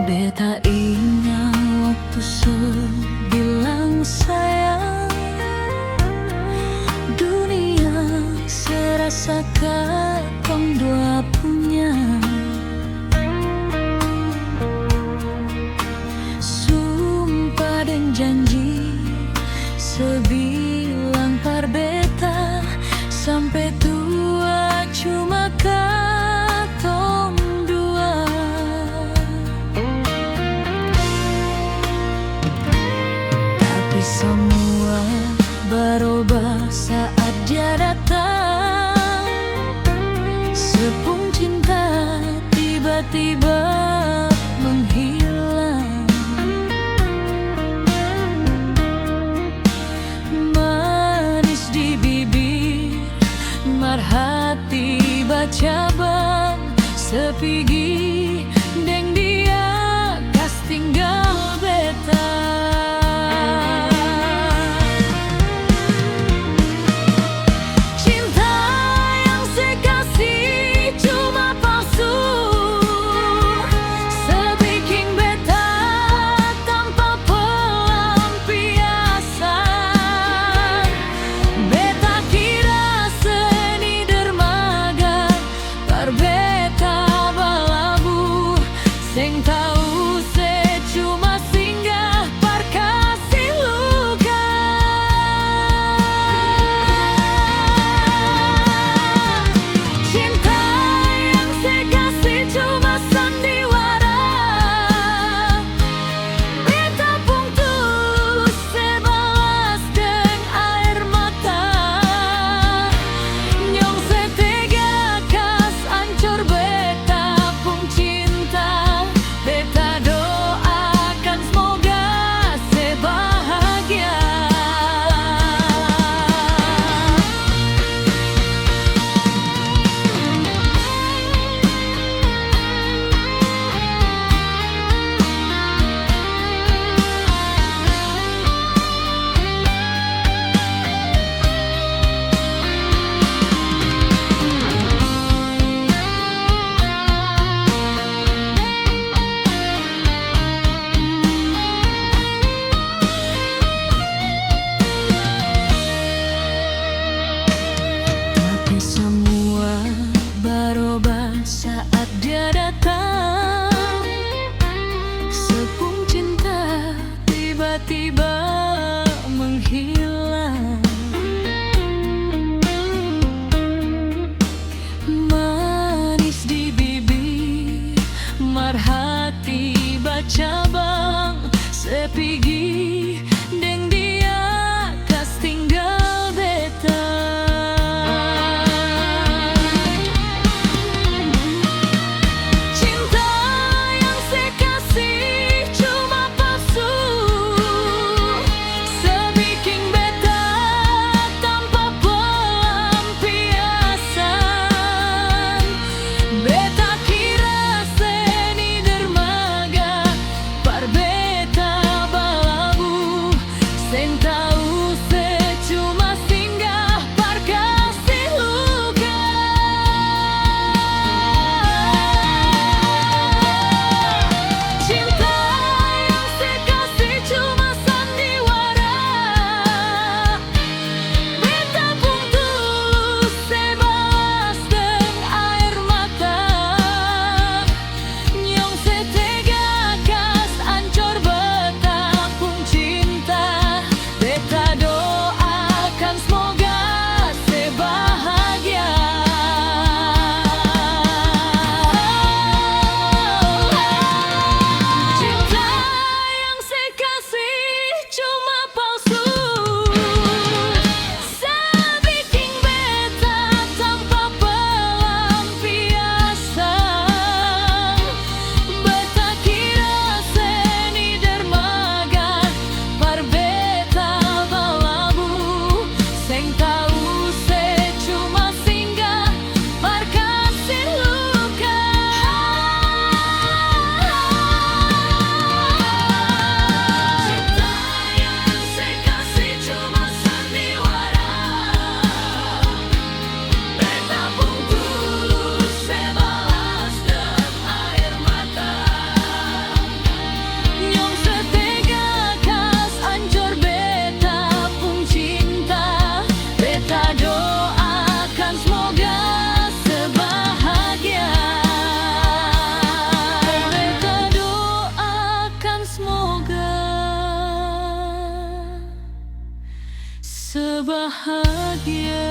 Beta ingat waktu sebilang sayang, dunia serasa katong dua punya. Sumpah dan janji sebilang par beta, sampai tua cuma katong dua. Tapi semua berubah saat dia datang. Sepung cinta tiba-tiba menghilang. Manis di bibir, mar hati bacabang, sepigi deng dia kas tinggal beta. Cinta yang saya kasih cuma palsu, sebikin beta tanpa pelampiasan. Beta kira seni dermaga, par beta balabu, seng tahu se cuma singgah par kasih luka. Cinta yang saya kasih cuma sandiwara, beta pun tulus sebalas deng air mata. Nyong setega kas ancur beta pun cinta, beta doakan semoga sebahagia. Tapi semua berubah saat dia datang. Sepung cinta tiba-tiba menghilang. Manis di bibir, mar hati bacabang, sepigi deng dia kas tinggal beta. Cinta yang saya kasih cuma palsu, sebikin beta tanpa pelampiasan. Beta kira seni dermaga, sebahagia